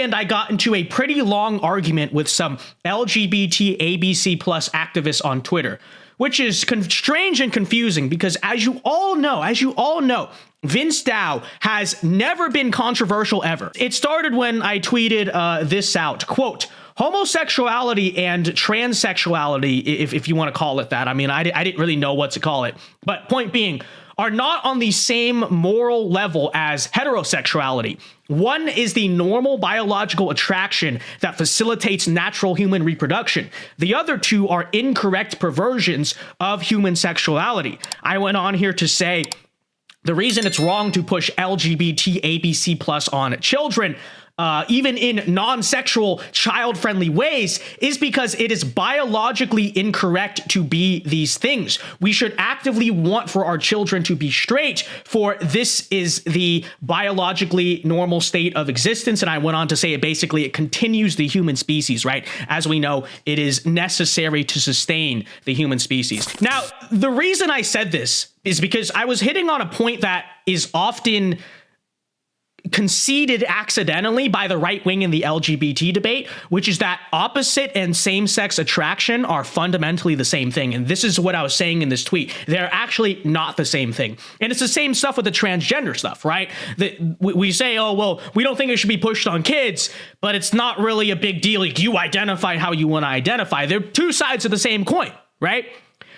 weekend, I got into a pretty long argument with some LGBT ABC plus activists on Twitter, which is strange and confusing because as you all know, VinceDao has never been controversial ever. It started when I tweeted this out, quote, homosexuality and transsexuality, if you want to call it that. I mean, I didn't really know what to call it. But point being, are not on the same moral level as heterosexuality. One is the normal biological attraction that facilitates natural human reproduction. The other two are incorrect perversions of human sexuality. I went on here to say the reason it's wrong to push LGBT ABC plus on children, even in non-sexual, child-friendly ways, is because it is biologically incorrect to be these things. We should actively want for our children to be straight, for this is the biologically normal state of existence. And I went on to say it continues the human species, right? As we know, it is necessary to sustain the human species. Now, the reason I said this is because I was hitting on a point that is often conceded accidentally by the right wing in the LGBT debate, which is that opposite and same-sex attraction are fundamentally the same thing. And this is what I was saying in this tweet. They're actually not the same thing. And it's the same stuff with the transgender stuff, right? We say, oh, well, we don't think it should be pushed on kids, but it's not really a big deal. You identify how you want to identify. They're two sides of the same coin, right?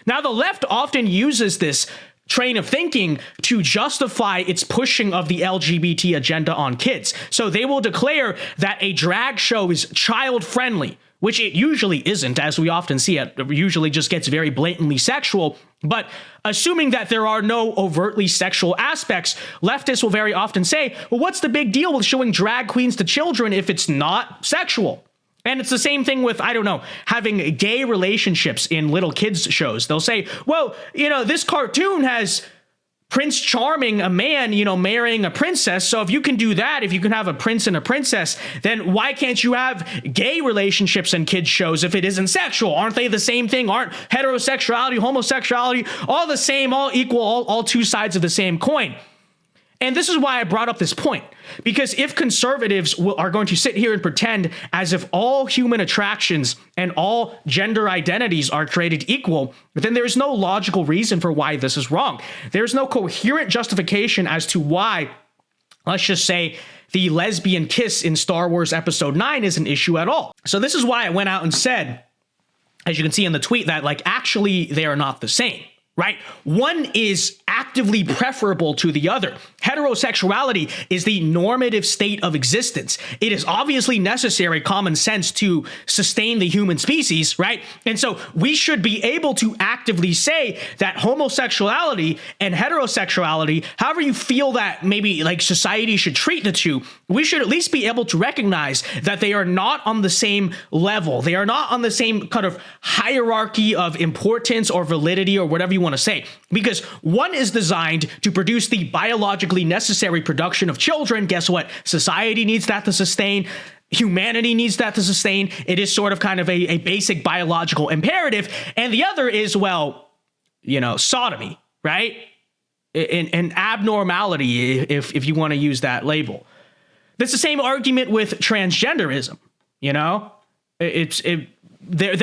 Now, the left often uses this train of thinking to justify its pushing of the LGBT agenda on kids. So they will declare that a drag show is child-friendly, which it usually isn't, as we often see it. It usually just gets very blatantly sexual. But assuming that there are no overtly sexual aspects, leftists will very often say, well, what's the big deal with showing drag queens to children if it's not sexual? And it's the same thing with, I don't know, having gay relationships in little kids shows. They'll say, well, this cartoon has Prince Charming, a man, marrying a princess. So if you can do that, if you can have a prince and a princess, then why can't you have gay relationships in kids shows if it isn't sexual? Aren't they the same thing? Aren't heterosexuality, homosexuality, all the same, all equal, all two sides of the same coin? And this is why I brought up this point, because if conservatives are going to sit here and pretend as if all human attractions and all gender identities are created equal, then there's no logical reason for why this is wrong. There's no coherent justification as to why, let's just say, the lesbian kiss in Star Wars Episode 9 is an issue at all. So this is why I went out and said, as you can see in the tweet, that actually they are not the same. Right? One is actively preferable to the other. Heterosexuality is the normative state of existence. It is obviously necessary common sense to sustain the human species, right? And so we should be able to actively say that homosexuality and heterosexuality, however you feel that maybe society should treat the two, we should at least be able to recognize that they are not on the same level. They are not on the same kind of hierarchy of importance or validity or whatever you want to say, because one is designed to produce the biologically necessary production of children. Guess what? Society needs that to sustain. Humanity needs that to sustain. It is sort of kind of a basic biological imperative. And the other is, well, sodomy, right? An abnormality, if you want to use that label. That's the same argument with transgenderism. They're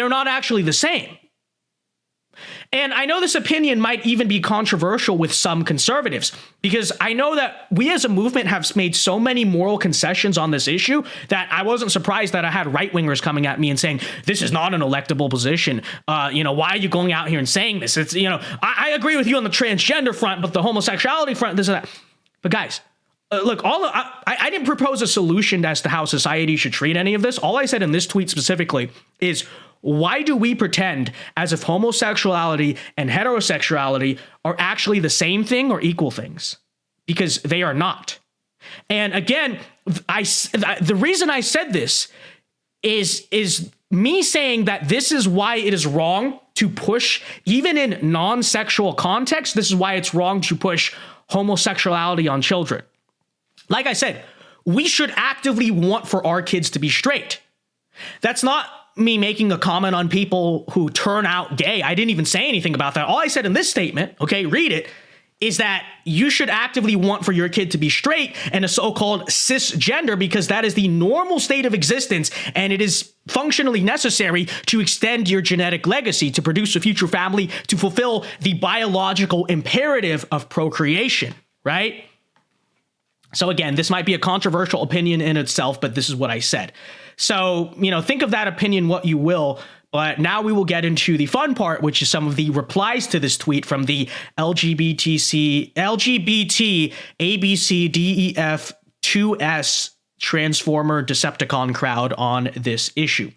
not actually the same. And I know this opinion might even be controversial with some conservatives, because I know that we as a movement have made so many moral concessions on this issue that I wasn't surprised that I had right-wingers coming at me and saying, this is not an electable position. Why are you going out here and saying this? It's, I agree with you on the transgender front, but the homosexuality front, this and that. But guys, look, I didn't propose a solution as to how society should treat any of this. All I said in this tweet specifically is, why do we pretend as if homosexuality and heterosexuality are actually the same thing or equal things? Because they are not. And again, the reason I said this is me saying that this is why it is wrong to push, even in non-sexual context, this is why it's wrong to push homosexuality on children. Like I said, we should actively want for our kids to be straight. That's not me making a comment on people who turn out gay. I didn't even say anything about that. All I said in this statement, okay, read it, is that you should actively want for your kid to be straight and a so-called cisgender, because that is the normal state of existence, and it is functionally necessary to extend your genetic legacy, to produce a future family, to fulfill the biological imperative of procreation, right? So again, this might be a controversial opinion in itself, but this is what I said. So, think of that opinion what you will. But now we will get into the fun part, which is some of the replies to this tweet from the LGBT ABCDEF 2S Transformer Decepticon crowd on this issue.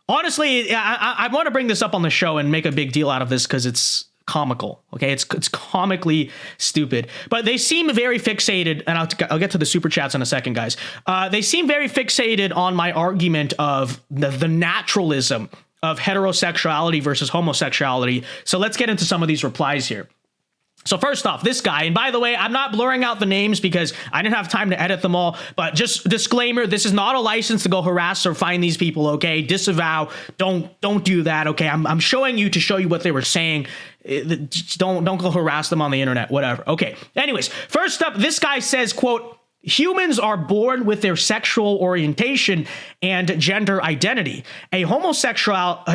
Honestly, I want to bring this up on the show and make a big deal out of this because it's comical. Okay, it's comically stupid. But they seem very fixated, and I'll get to the super chats in a second, guys. They seem very fixated on my argument of the naturalism of heterosexuality versus homosexuality. So let's get into some of these replies here. So first off, this guy, and by the way, I'm not blurring out the names because I didn't have time to edit them all, but just disclaimer, this is not a license to go harass or find these people, okay? Disavow, don't do that, okay? I'm showing you to show you what they were saying. Just don't go harass them on the internet, whatever. Okay, anyways, first up, this guy says, quote, humans are born with their sexual orientation and gender identity. A homosexual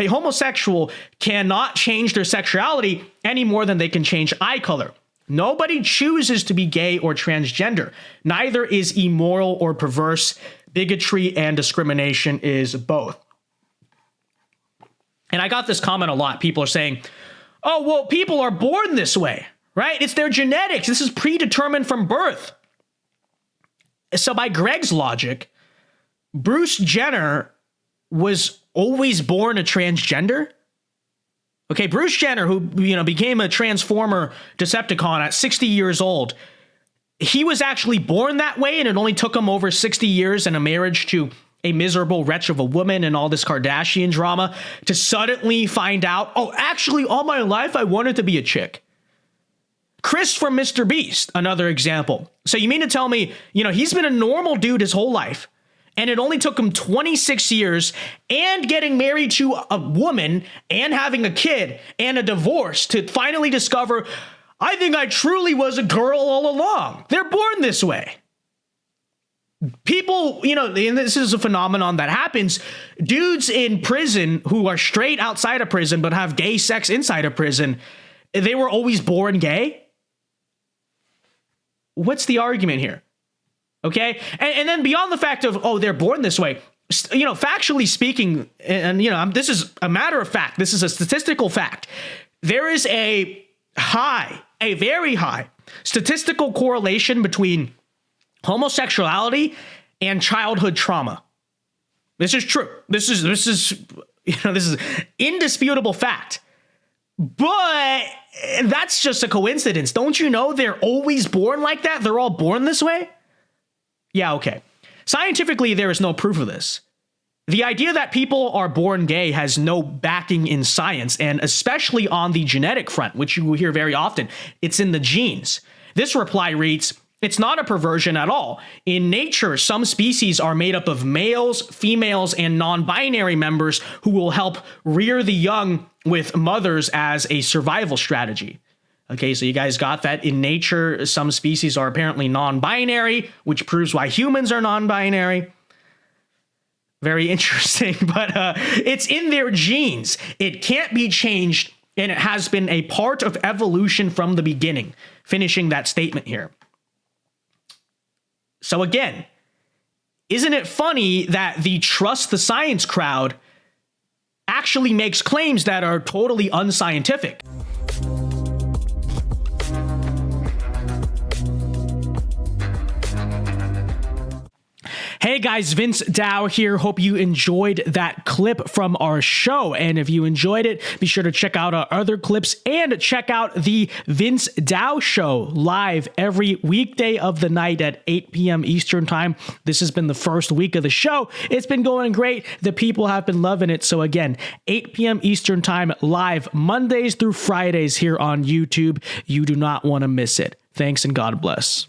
cannot change their sexuality any more than they can change eye color. Nobody chooses to be gay or transgender. Neither is immoral or perverse. Bigotry and discrimination is both. And I got this comment a lot. People are saying, oh, well, people are born this way, right? It's their genetics. This is predetermined from birth. So by Greg's logic, Bruce Jenner was always born a transgender. Okay, Bruce Jenner, who became a Transformer Decepticon at 60 years old, he was actually born that way, and it only took him over 60 years and a marriage to a miserable wretch of a woman and all this Kardashian drama to suddenly find out, oh, actually, all my life I wanted to be a chick. Chris from Mr. Beast, another example. So you mean to tell me, he's been a normal dude his whole life, and it only took him 26 years and getting married to a woman and having a kid and a divorce to finally discover, I think I truly was a girl all along. They're born this way. People, and this is a phenomenon that happens, dudes in prison who are straight outside of prison but have gay sex inside of prison, they were always born gay. What's the argument here? Okay. And then beyond the fact of, oh, they're born this way, factually speaking, and, this is a matter of fact. This is a statistical fact. There is a very high statistical correlation between homosexuality and childhood trauma. This is true. This is indisputable fact. But that's just a coincidence. Don't you know they're always born like that? They're all born this way? Yeah, okay. Scientifically, there is no proof of this. The idea that people are born gay has no backing in science, and especially on the genetic front, which you will hear very often. It's in the genes. This reply reads, it's not a perversion at all. In nature, some species are made up of males, females, and non-binary members who will help rear the young with mothers as a survival strategy. Okay, so you guys got that. In nature, some species are apparently non-binary, which proves why humans are non-binary. Very interesting, but it's in their genes. It can't be changed, and it has been a part of evolution from the beginning. Finishing that statement here. So again, isn't it funny that the trust the science crowd actually makes claims that are totally unscientific? Hey guys, Vince Dao here. Hope you enjoyed that clip from our show. And if you enjoyed it, be sure to check out our other clips and check out the Vince Dao Show live every weekday of the night at 8 p.m. Eastern Time. This has been the first week of the show. It's been going great. The people have been loving it. So again, 8 p.m. Eastern Time live Mondays through Fridays here on YouTube. You do not want to miss it. Thanks and God bless.